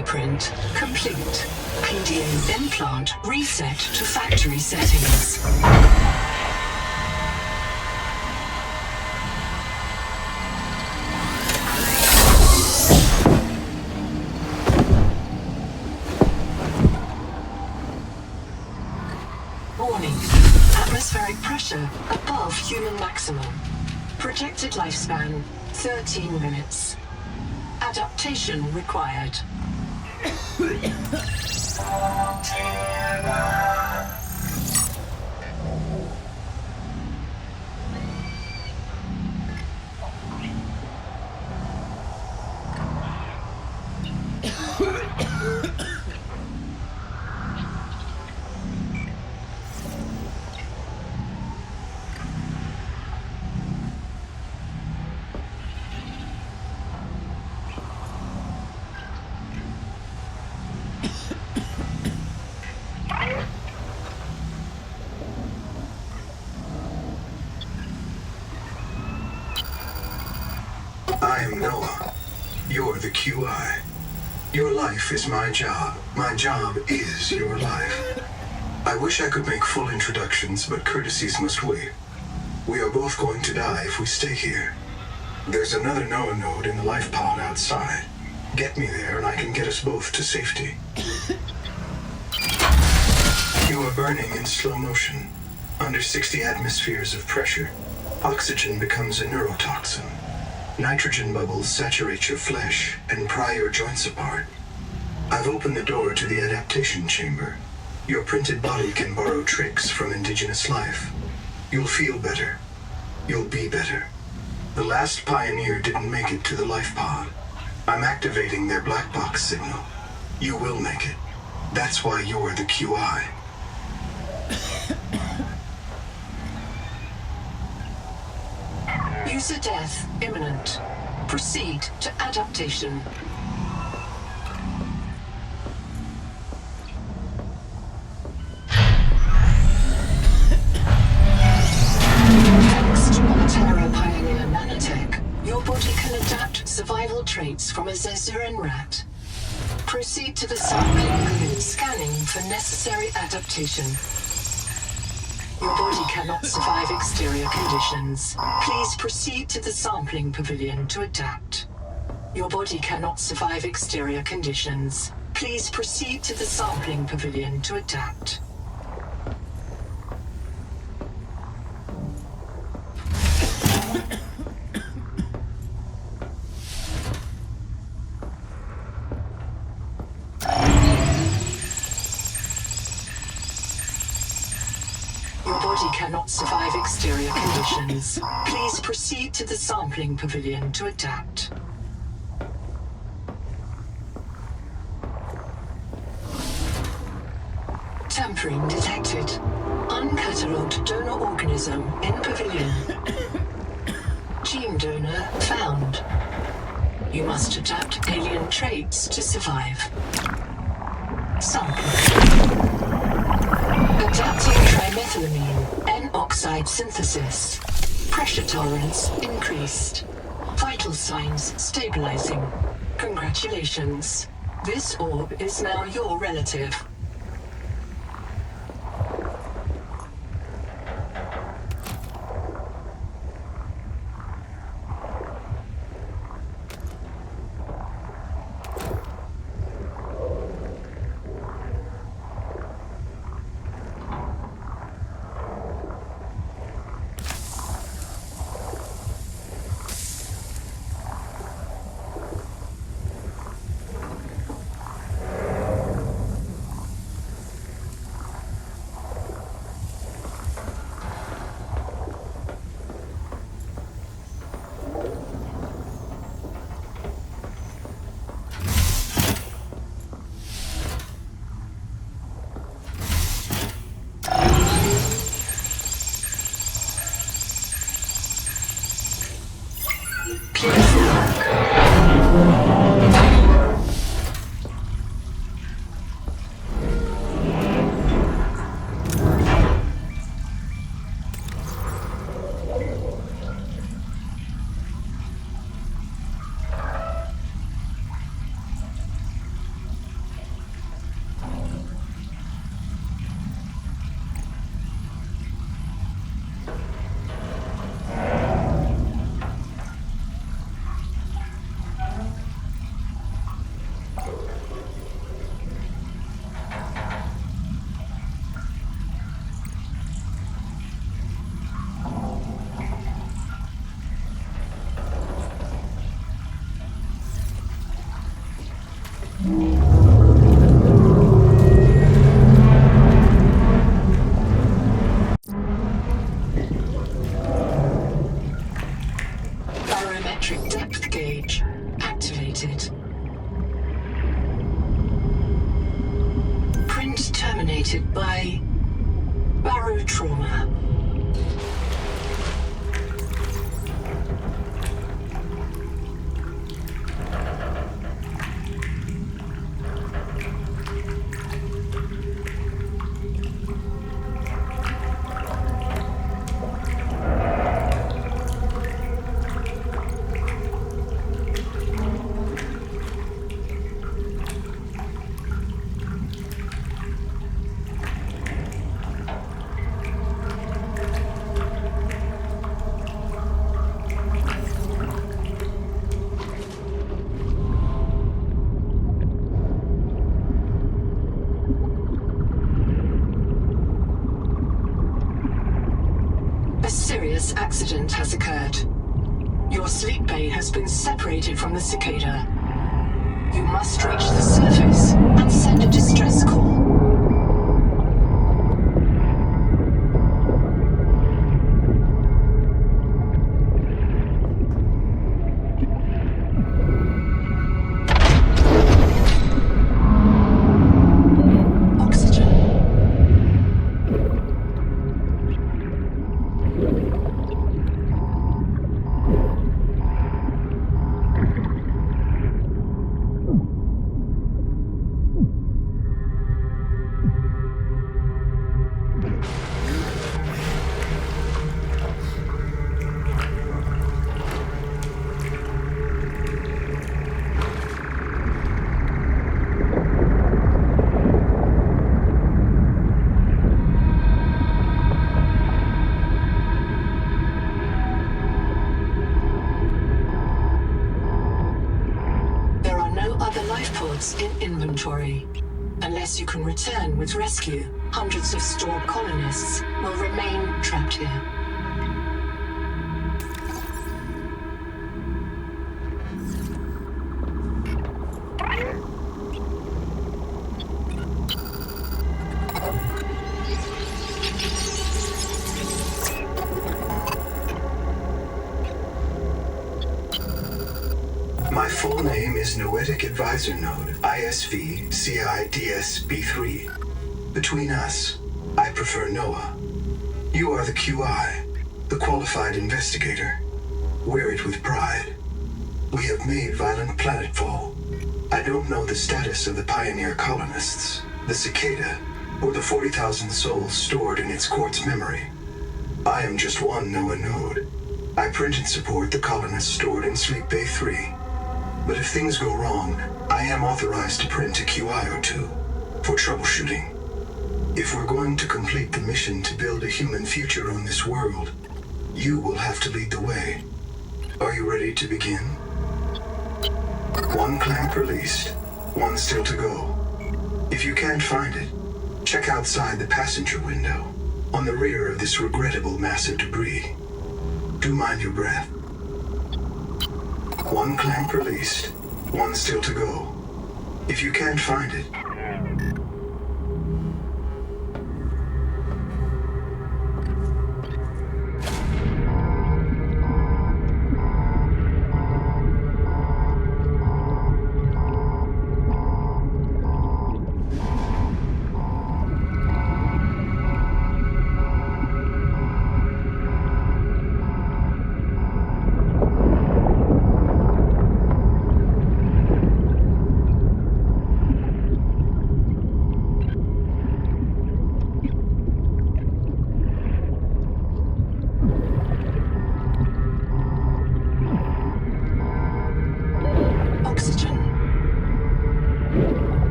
body print complete. PDA implant reset to factory settings. Warning. Atmospheric pressure above human maximum. Projected lifespan 13 minutes. Adaptation required. I am Noah. You're the QI. Your life is my job. My job is your life. I wish I could make full introductions, but courtesies must wait. We are both going to die if we stay here. There's another Noah node in the life pod outside. Get me there and I can get us both to safety. You are burning in slow motion. Under 60 atmospheres of pressure, oxygen becomes a neurotoxin. Nitrogen bubbles saturate your flesh and pry your joints apart. I've opened the door to the adaptation chamber. Your printed body can borrow tricks from indigenous life. You'll feel better. You'll be better. The last pioneer didn't make it to the life pod. I'm activating their black box signal. You will make it. That's why you're the QI. User death imminent. Proceed to adaptation. Thanks to Altera Pioneer Nanotech, your body can adapt survival traits from a Zezuran rat. Proceed to the sampling unit scanning for necessary adaptation. Your body cannot survive exterior conditions. Please proceed to the sampling pavilion to adapt. Your body cannot survive exterior conditions. Please proceed to the sampling pavilion to adapt. Cannot survive exterior conditions. Please proceed to the sampling pavilion to adapt. Tampering detected. Uncatalogued donor organism in pavilion. Gene donor found. You must adapt alien traits to survive. Sample. Adapting trimethylamine, N-oxide synthesis. Pressure tolerance increased. Vital signs stabilizing. Congratulations. This orb is now your relative. biometric depth gauge activated. Print terminated by barotrauma. A serious accident has occurred. Your sleep bay has been separated from the cicada. You must reach the surface and send a distress call. In inventory. Unless you can return with rescue, hundreds of stored colonists will remain trapped here. My full name is Noetic Advisor Node, ISV CIDS-B3. Between us, I prefer Noah. You are the QI, the qualified investigator. Wear it with pride. We have made violent planetfall. I don't know the status of the pioneer colonists, the cicada, or the 40,000 souls stored in its quartz memory. I am just one Noah node. I print and support the colonists stored in Sleep Bay 3. But if things go wrong, I am authorized to print a QI or two for troubleshooting. If we're going to complete the mission to build a human future on this world, you will have to lead the way. Are you ready to begin? One clamp released, one still to go. If you can't find it, check outside the passenger window, on the rear of this regrettable mass of debris. Do mind your breath. One clamp released, one still to go. If you can't find it,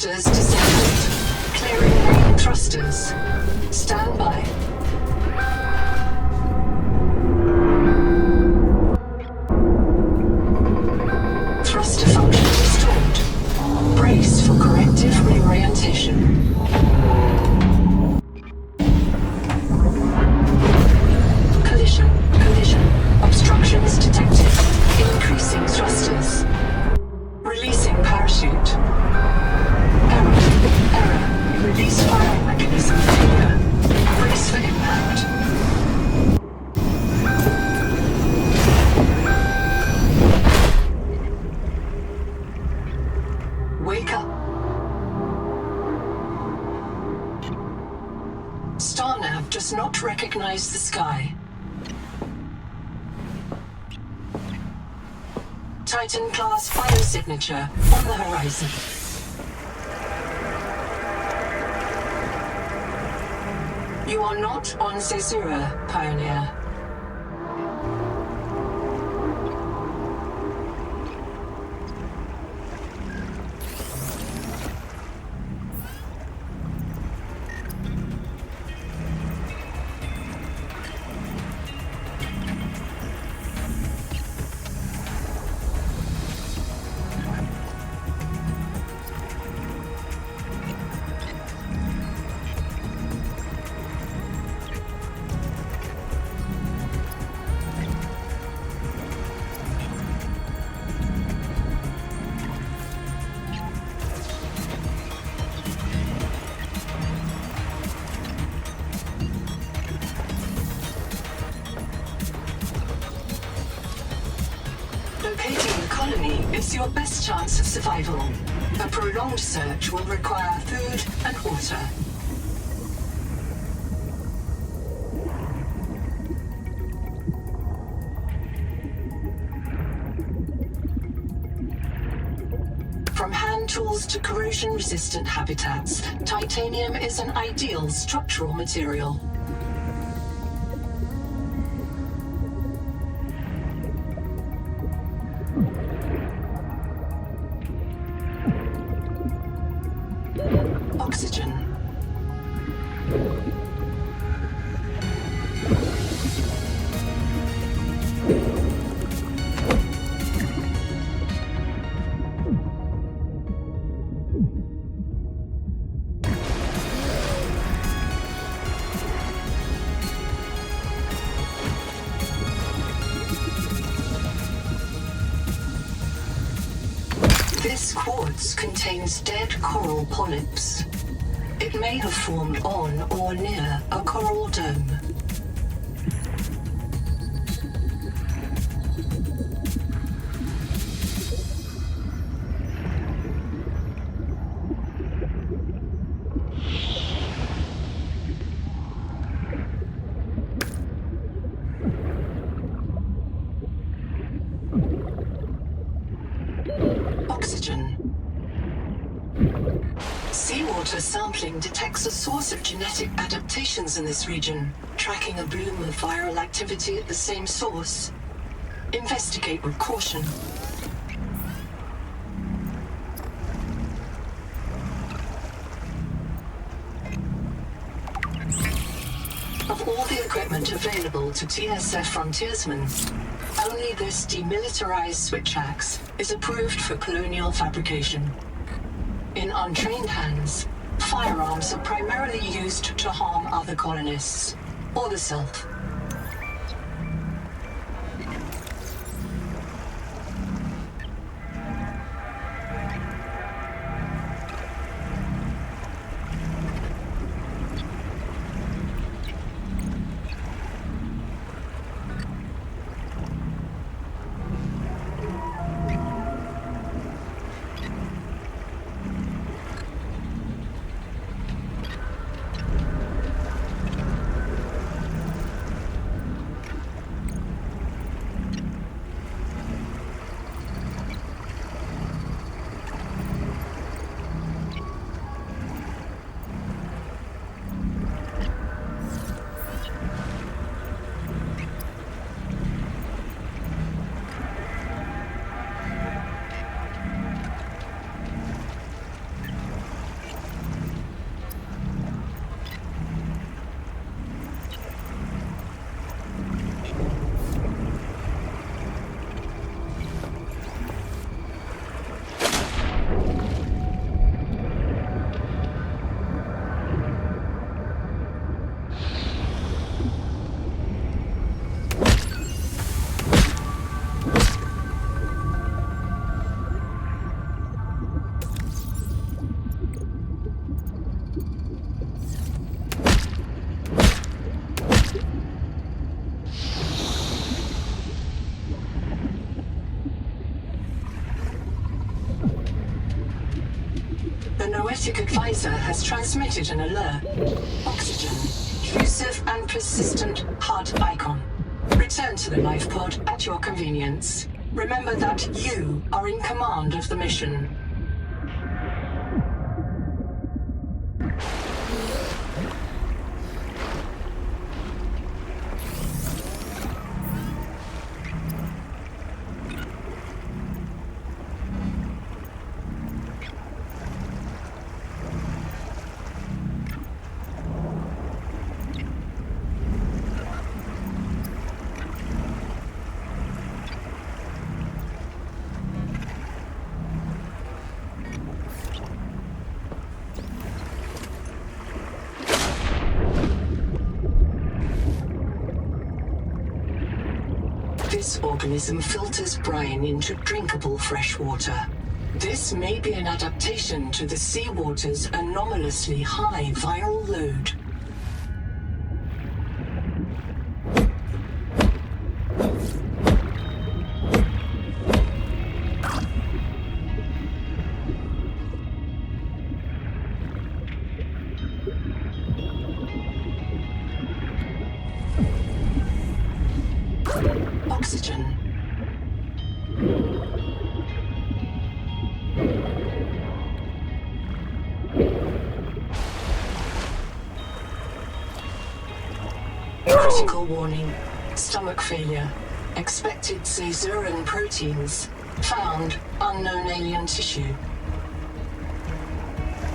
Thrusters disabled. Clearing main thrusters. Stand by. Thruster function restored. Brace for corrective reorientation. Collision. Obstructions detected. Increasing thrusters. Releasing parachute. Error. Release firing mechanism failure. Brace for impact. Wake up. Starnav does not recognize the sky. Titan-class biosignature on the horizon. You are not on Zazura, Pioneer. Locating the colony is your best chance of survival. A prolonged search will require food and water. From hand tools to corrosion-resistant habitats, titanium is an ideal structural material. Oxygen. This quartz contains dead coral polyps. It may have formed on or near a coral dome. Oxygen. Seawater sampling detects a source of genetic adaptations in this region, tracking a bloom of viral activity at the same source. Investigate with caution. Of all the equipment available to TSF frontiersmen, only this demilitarized switch axe is approved for colonial fabrication. In untrained hands, firearms are primarily used to harm other colonists, or the self. Noetic advisor has transmitted an alert. Oxygen. Elusive and persistent HUD icon. Return to the life pod at your convenience. Remember that you are in command of the mission. This organism filters brine into drinkable fresh water. This may be an adaptation to the seawater's anomalously high viral load. Oxygen. Critical warning. Stomach failure. Expected caesarean proteins. Found unknown alien tissue.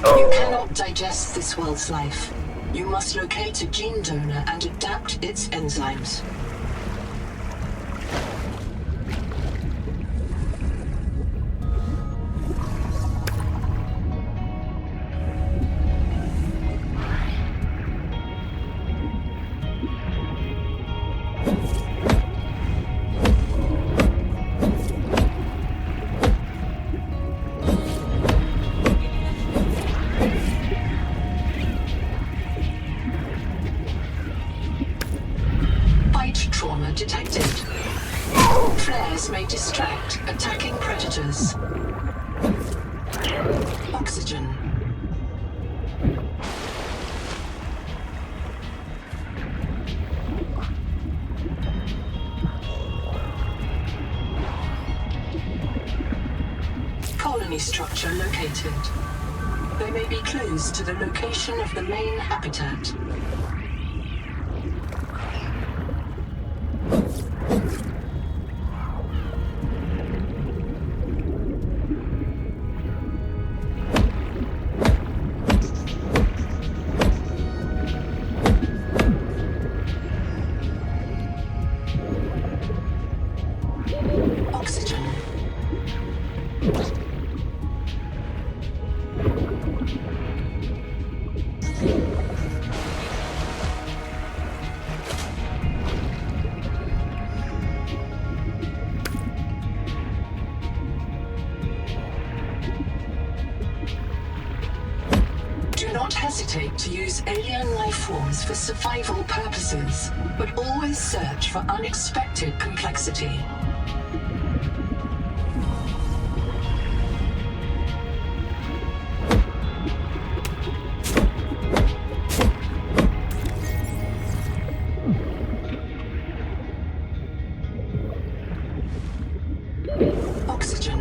You cannot digest this world's life. You must locate a gene donor and adapt its enzymes. Trauma detected. Flares may distract attacking predators. Oxygen. Colony structure located. There may be clues to the location of the main habitat. Oxygen. Do not hesitate to use alien life forms for survival purposes, but always search for unexpected complexity. Oxygen.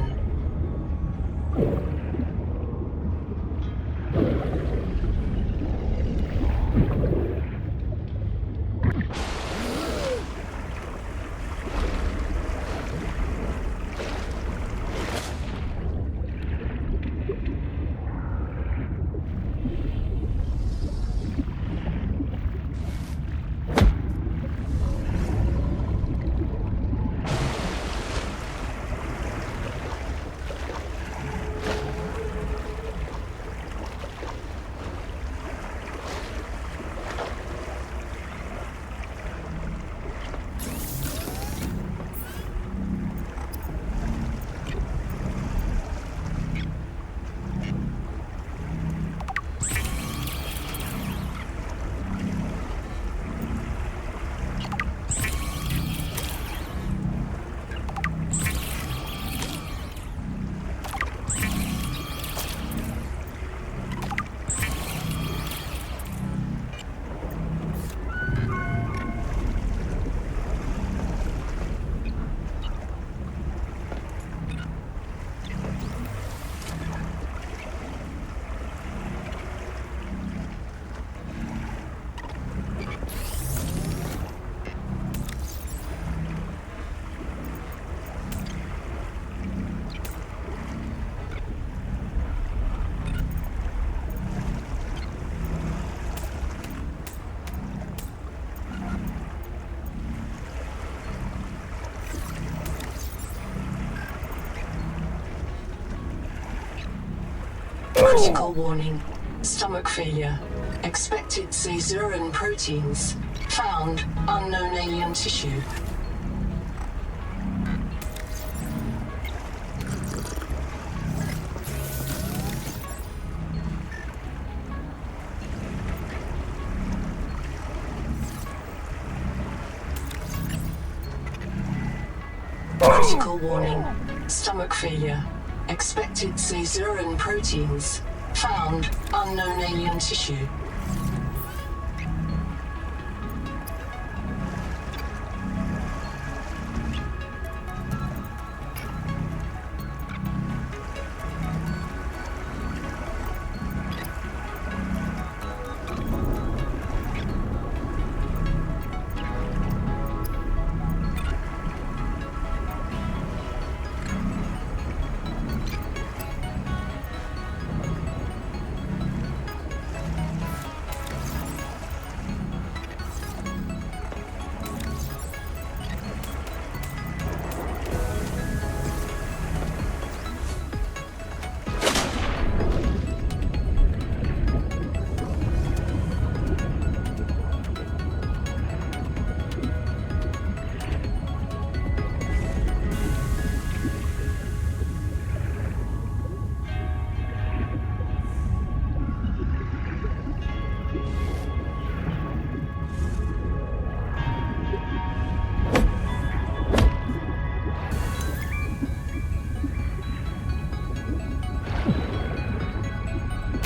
Critical warning. Stomach failure. Expected Caesuran proteins. Found unknown alien tissue. Critical warning. Stomach failure. Expected Caesuran proteins. Found unknown alien tissue.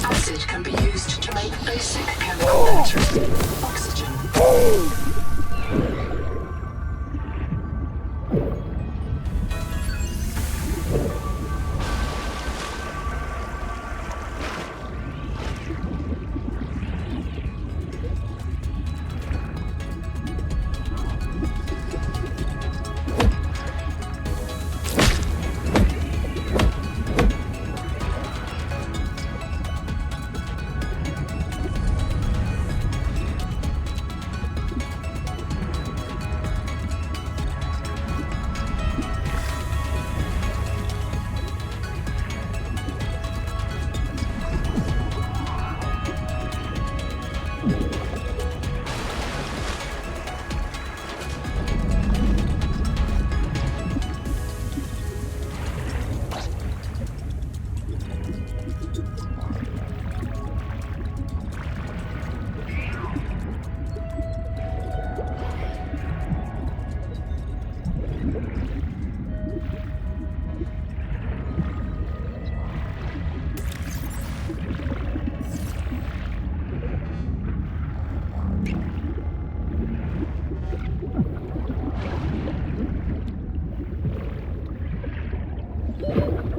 Acid can be used to make basic chemical matter. Oxygen.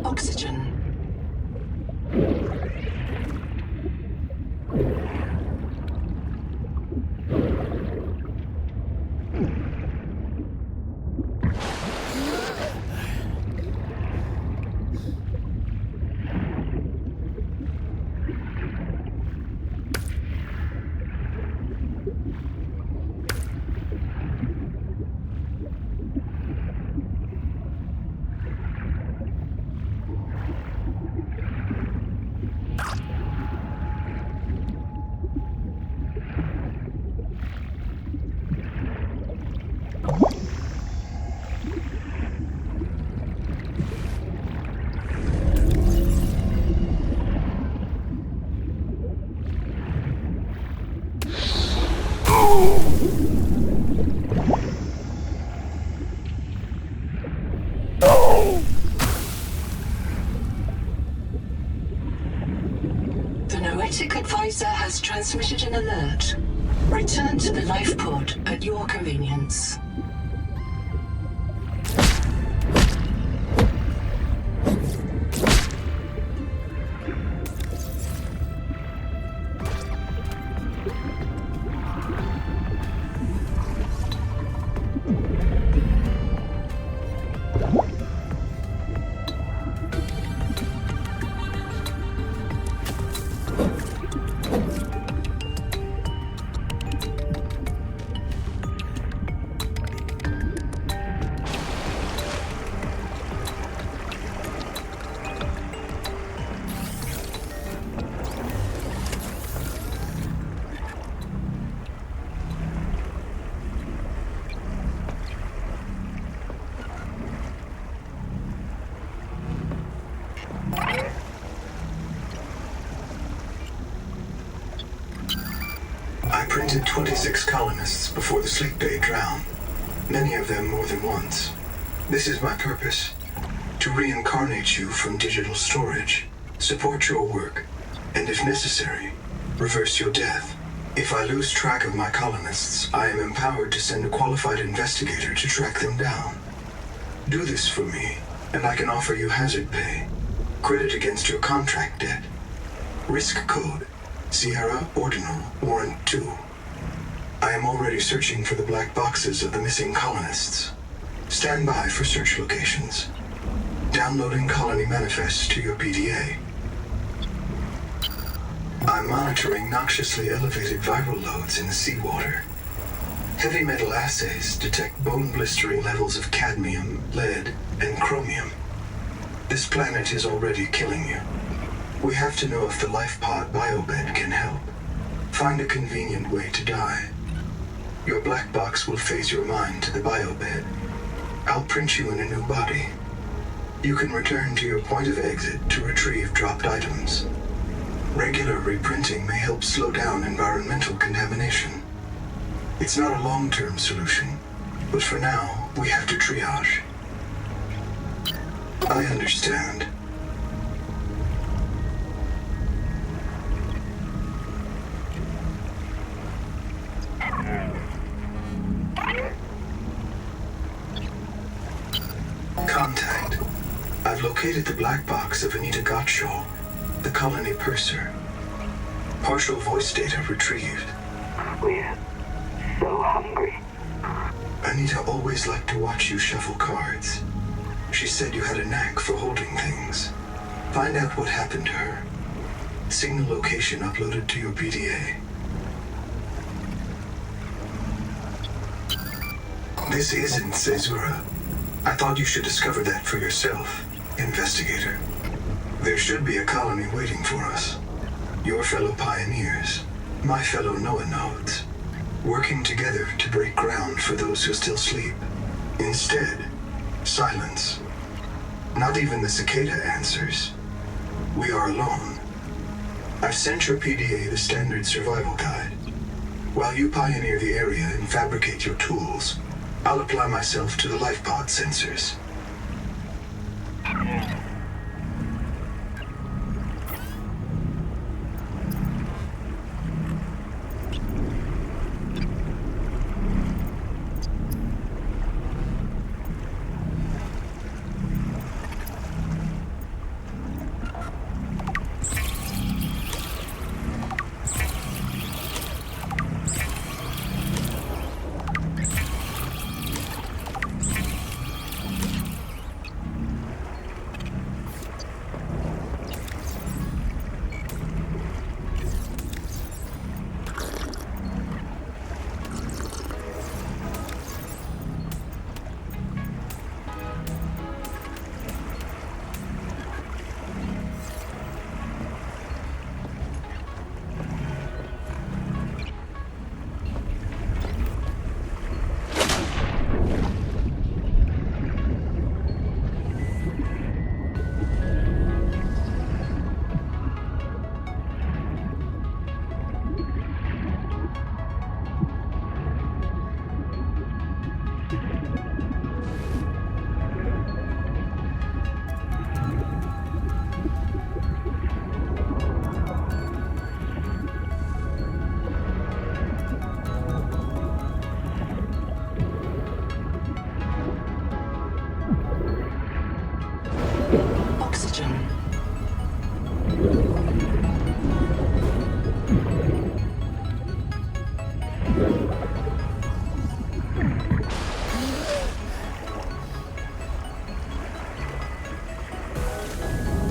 Oxygen. The Noetic Advisor has transmitted an alert. Return to the life pod at your convenience. reprinted 26 colonists before the sleep bay drowned, many of them more than once. This is my purpose, to reincarnate you from digital storage, support your work, and if necessary, reverse your death. If I lose track of my colonists, I am empowered to send a qualified investigator to track them down. Do this for me, and I can offer you hazard pay, credit against your contract debt. Risk code, Sierra Ordinal Warrant 2. I am already searching for the black boxes of the missing colonists. Stand by for search locations. Downloading colony manifests to your PDA. I'm monitoring noxiously elevated viral loads in the seawater. Heavy metal assays detect bone-blistering levels of cadmium, lead, and chromium. This planet is already killing you. We have to know if the life pod biobed can help. Find a convenient way to die. Your black box will phase your mind to the biobed. I'll print you in a new body. You can return to your point of exit to retrieve dropped items. Regular reprinting may help slow down environmental contamination. It's not a long-term solution, but for now, we have to triage. I understand. Contact. I've located the black box of Anita Gottschall, the colony purser. Partial voice data retrieved. We're so hungry. Anita always liked to watch you shuffle cards. She said you had a knack for holding things. Find out what happened to her. Signal location uploaded to your PDA. This isn't Caesura. I thought you should discover that for yourself, investigator. There should be a colony waiting for us. Your fellow pioneers, my fellow Noah nodes, working together to break ground for those who still sleep. Instead, silence. Not even the cicada answers. We are alone. I've sent your PDA the standard survival guide. While you pioneer the area and fabricate your tools, I'll apply myself to the life pod sensors.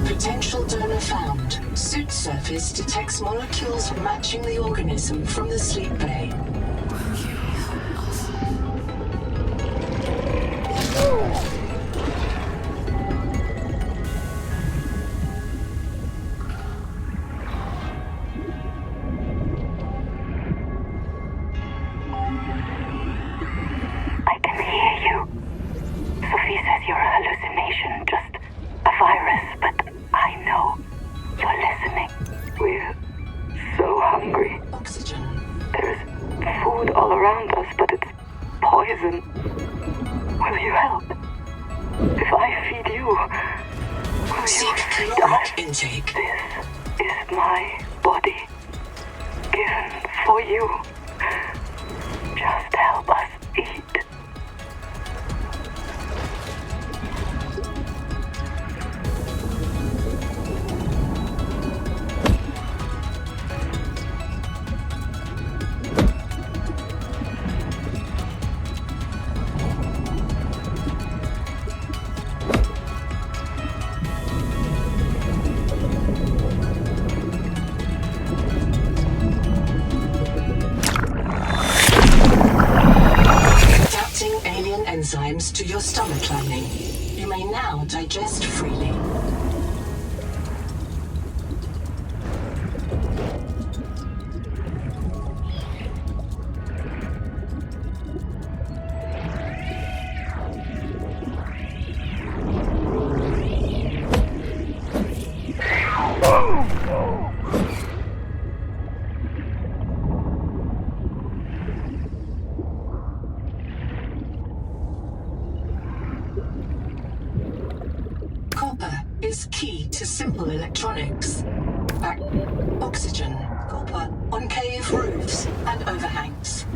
Potential donor found. Suit surface detects molecules matching the organism from the sleep bay. I can hear you. Sophie says you're a hallucination, just a virus, but I know you're listening. We're so hungry. Oxygen. There's around us, but it's poison. Will you help? If I feed you, will Seek you caloric die? intake. This is my body, given for you. Just help us eat. Enzymes to your stomach lining. You may now digest freely. Is key to simple electronics. Oxygen, copper, on cave roofs and overhangs.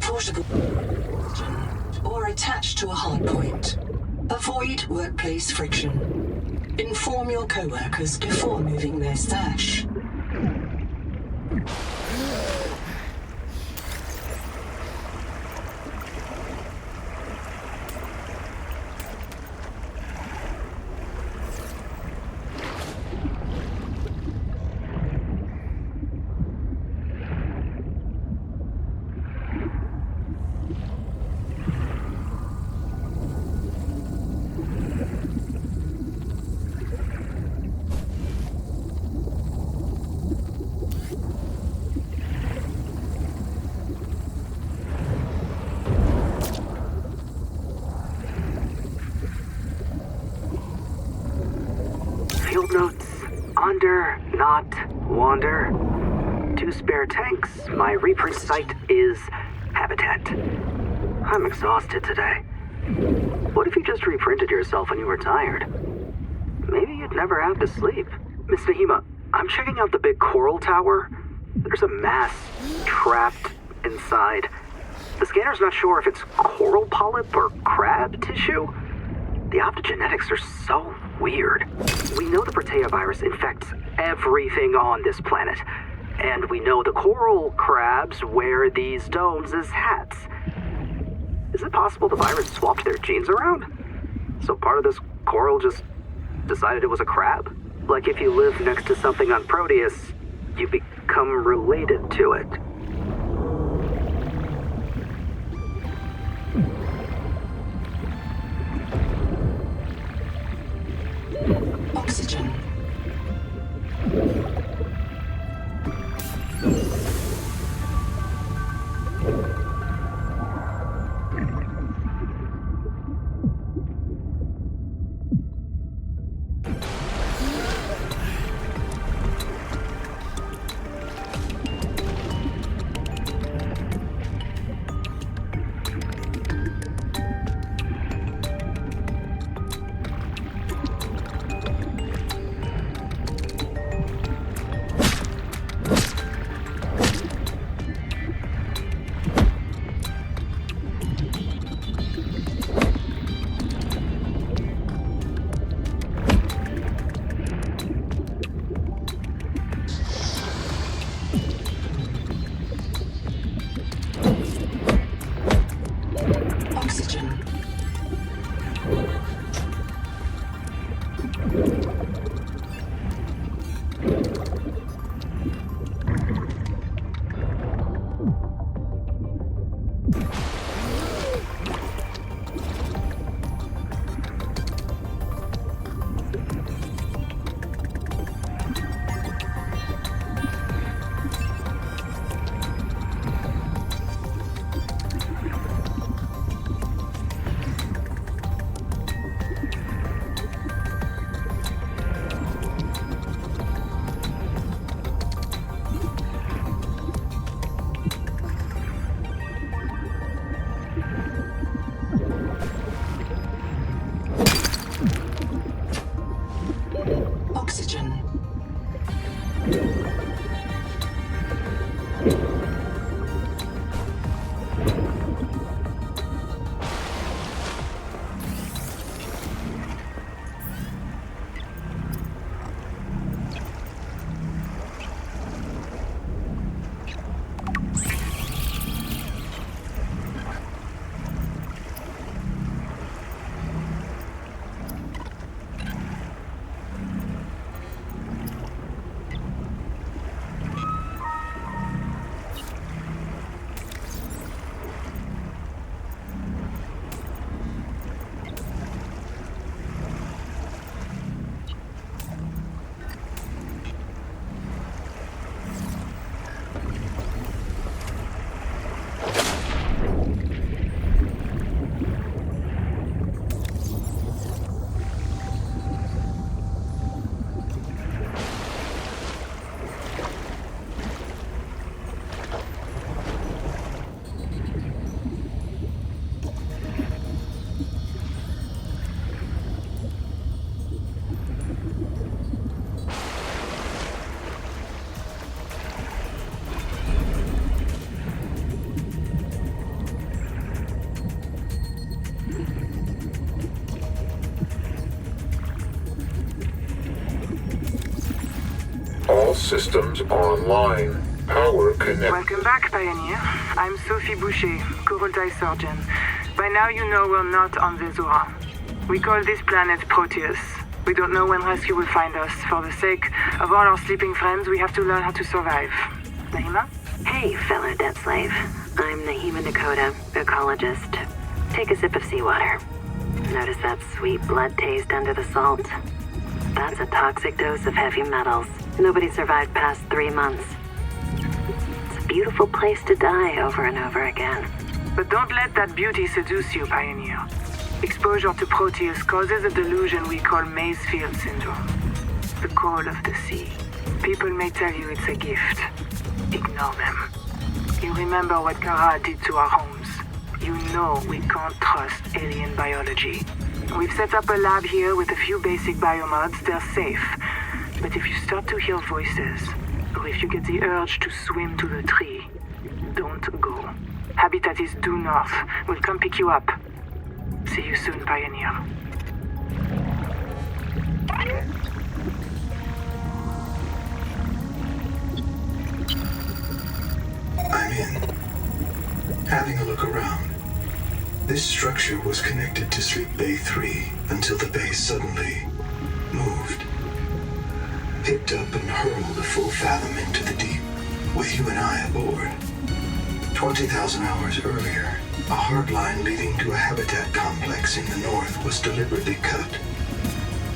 Portable or attached to a hardpoint. Avoid workplace friction. Inform your co-workers before moving their stash. Field notes: Onder, not wander. 2 spare tanks. My reprint site is habitat. I'm exhausted today. What if you just reprinted yourself when you were tired? Maybe you'd never have to sleep. Miss Nahima, I'm checking out the big coral tower. There's a mass trapped inside. The scanner's not sure if it's coral polyp or crab tissue. The optogenetics are so weird. We know the Protea virus infects everything on this planet. And we know the coral crabs wear these domes as hats. Is it possible the virus swapped their genes around? So part of this coral just decided it was a crab? Like if you live next to something on Proteus, you become related to it. Oxygen. All systems online. Power connected. Welcome back, Pioneer. I'm Sophie Boucher, Kurultai Surgeon. By now you know we're not on the Zora. We call this planet Proteus. We don't know when rescue will find us. For the sake of all our sleeping friends, we have to learn how to survive. Nahima? Hey, fellow debt slave. I'm Nahima Dakota, ecologist. Take a sip of seawater. Notice that sweet blood taste under the salt? That's a toxic dose of heavy metals. Nobody survived past 3 months. It's a beautiful place to die over and over again. But don't let that beauty seduce you, Pioneer. Exposure to Proteus causes a delusion we call Mazefield syndrome. The call of the sea. People may tell you it's a gift. Ignore them. You remember what Kara did to our homes. You know we can't trust alien biology. We've set up a lab here with a few basic biomods. They're safe. But if you start to hear voices, or if you get the urge to swim to the tree, don't go. Habitat is due north. We'll come pick you up. See you soon, Pioneer. I'm in. Having a look around. This structure was connected to Sleep Bay 3 until the bay suddenly moved. Picked up and hurled a full fathom into the deep, with you and I aboard. 20,000 hours earlier, a hard line leading to a habitat complex in the north was deliberately cut.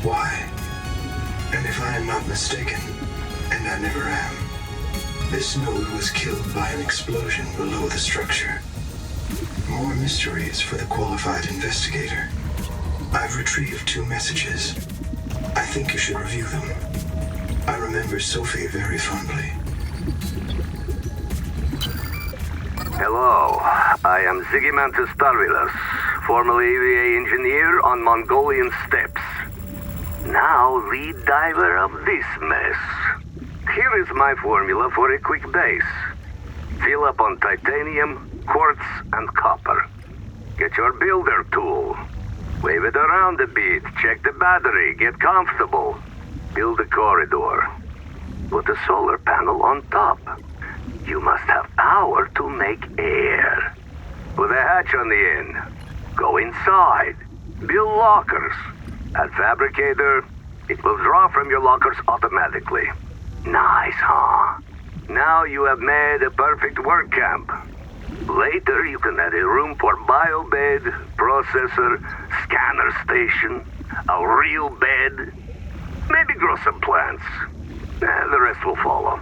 Why? And if I am not mistaken, and I never am, this node was killed by an explosion below the structure. More mysteries for the qualified investigator. I've retrieved 2 messages. I think you should review them. I remember Sophie very fondly. Hello, I am Zigimantus Tarvilas, formerly EVA engineer on Mongolian steppes. Now lead diver of this mess. Here is my formula for a quick base. Fill up on titanium, quartz, and copper. Get your builder tool. Wave it around a bit, check the battery, get comfortable. Build a corridor. Put a solar panel on top. You must have power to make air. Put a hatch on the end. Go inside. Build lockers. At Fabricator, it will draw from your lockers automatically. Nice, huh? Now you have made a perfect work camp. Later you can add a room for biobed, processor, scanner station, a real bed. Maybe grow some plants. The rest will follow.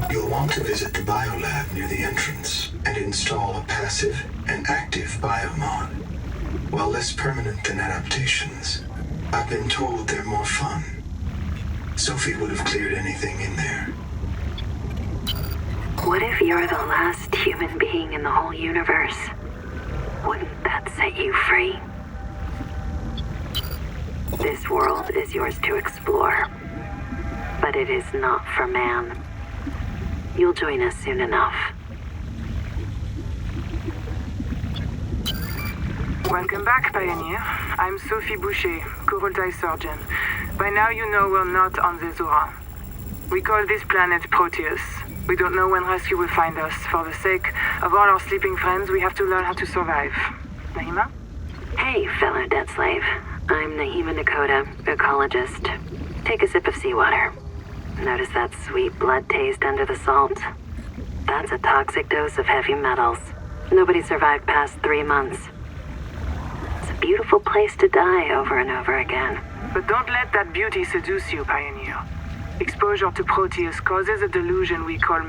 You'll want to visit the biolab near the entrance and install a passive and active biomod. While less permanent than adaptations, I've been told they're more fun. Sophie would have cleared anything in there. What if you're the last human being in the whole universe? Wouldn't that set you free? This world is yours to explore, but it is not for man. You'll join us soon enough. Welcome back, Pioneer. I'm Sophie Boucher, Kurultai Surgeon. By now you know we're not on the Zora. We call this planet Proteus. We don't know when rescue will find us. For the sake of all our sleeping friends, we have to learn how to survive. Nahima? Hey, fellow debt slave. I'm Nahima Dakota, ecologist. Take a sip of seawater. Notice that sweet blood taste under the salt? That's a toxic dose of heavy metals. Nobody survived past 3 months. It's a beautiful place to die over and over again. But don't let that beauty seduce you, Pioneer. Exposure to Proteus causes a delusion we call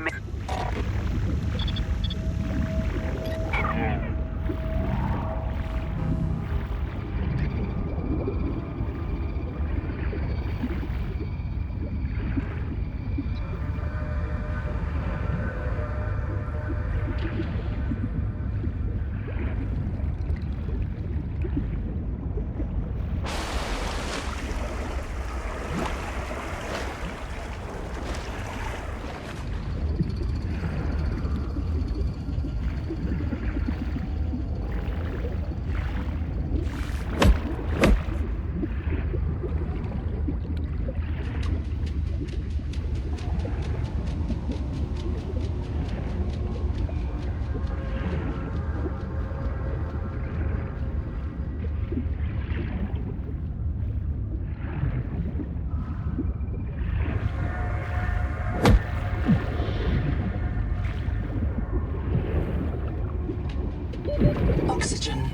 Oxygen.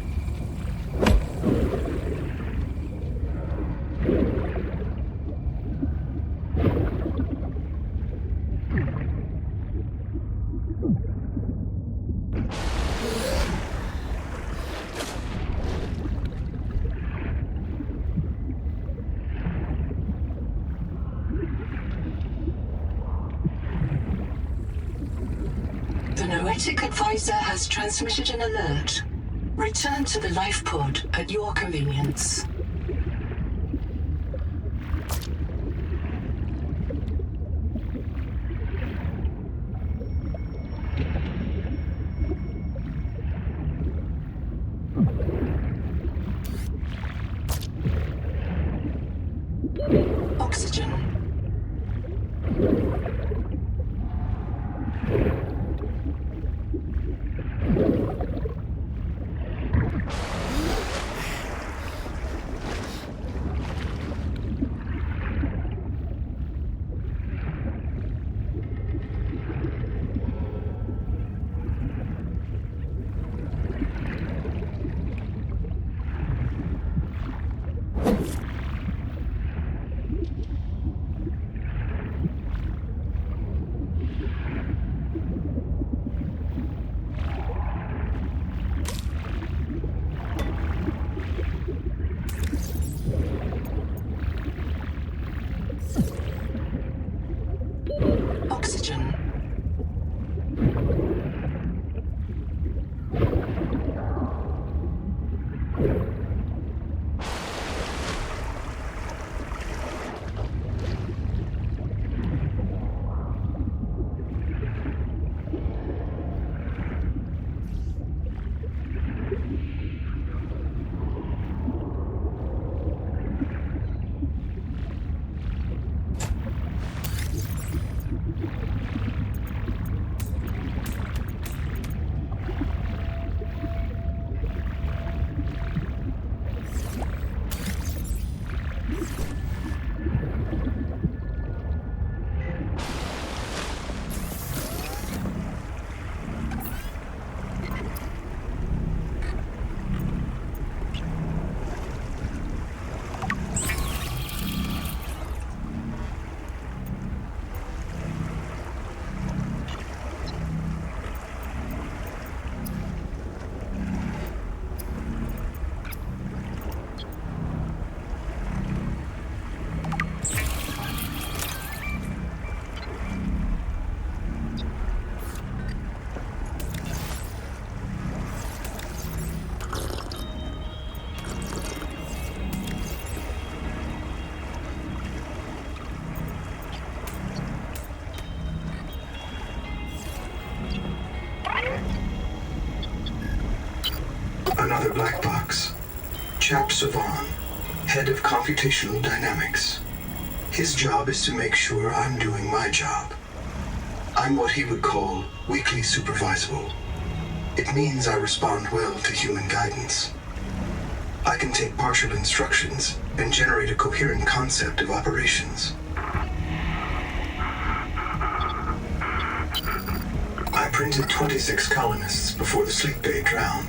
The Noetic Advisor has transmitted an alert. Return to the life pod at your convenience. Oxygen. Oxygen. Another black box. Chap Savan, head of computational dynamics. His job is to make sure I'm doing my job. I'm what he would call weakly supervisable. It means I respond well to human guidance. I can take partial instructions and generate a coherent concept of operations. I printed 26 colonists before the sleep bay drowned.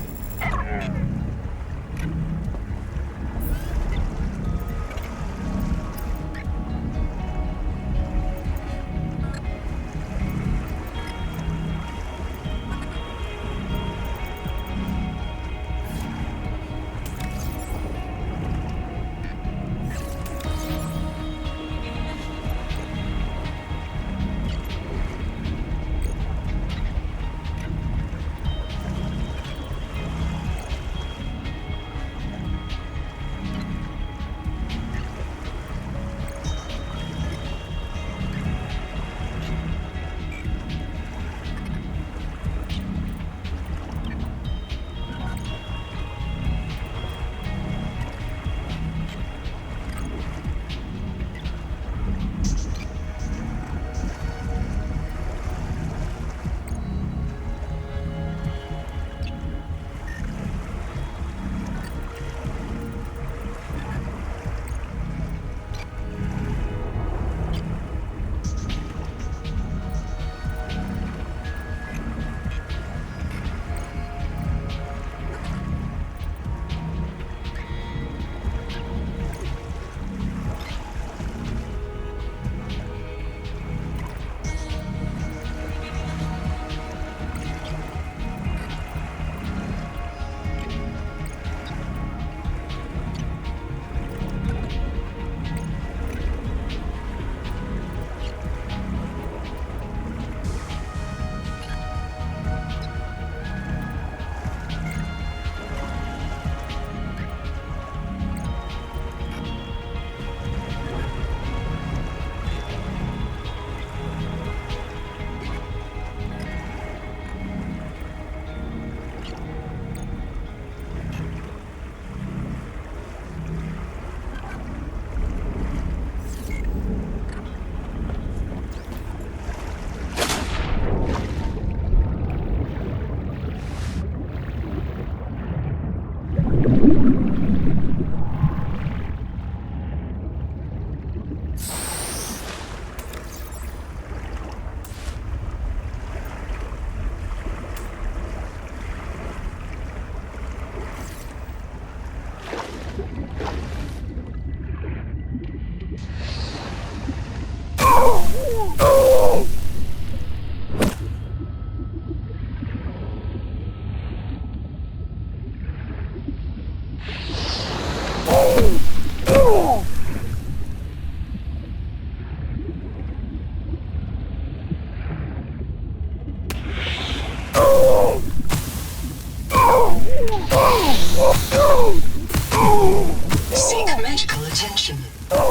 Seek medical attention.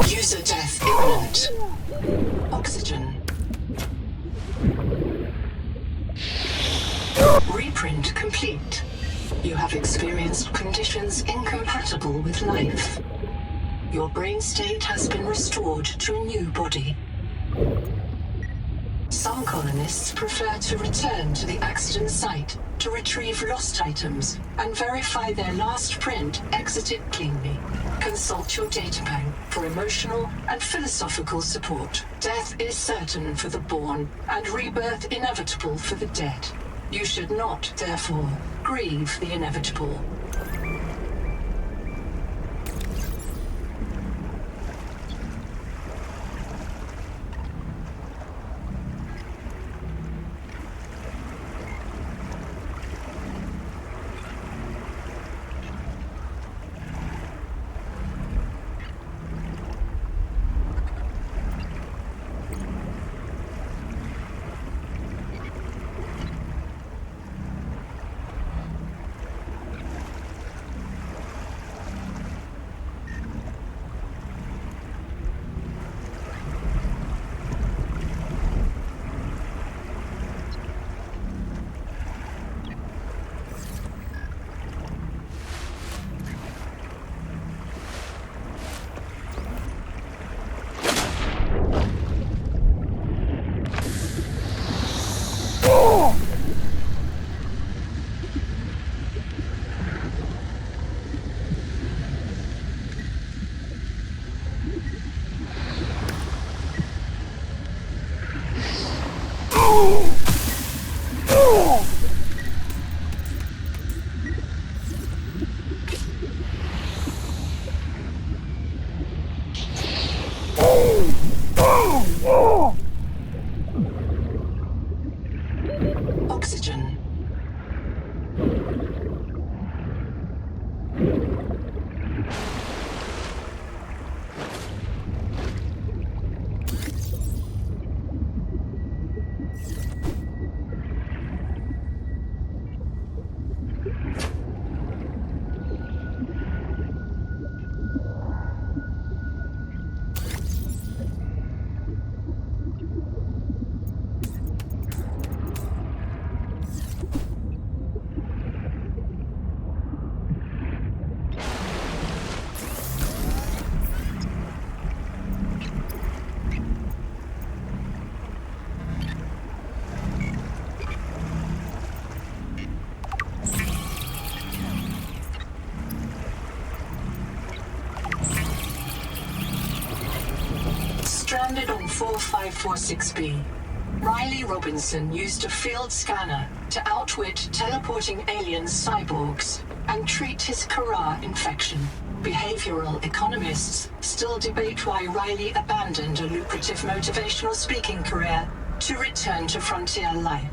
User death imminent. Oxygen. Reprint complete. You have experienced conditions incompatible with life. Your brain state has been restored to a new body. Some colonists prefer to return to the accident site to retrieve lost items and verify their last print exited cleanly. Consult your databank for emotional and philosophical support. Death is certain for the born and rebirth inevitable for the dead. You should not, therefore, grieve the inevitable. Oxygen. Stranded on 4546B, Riley Robinson used a field scanner to outwit teleporting alien cyborgs and treat his Kara infection. Behavioral economists still debate why Riley abandoned a lucrative motivational speaking career to return to frontier life.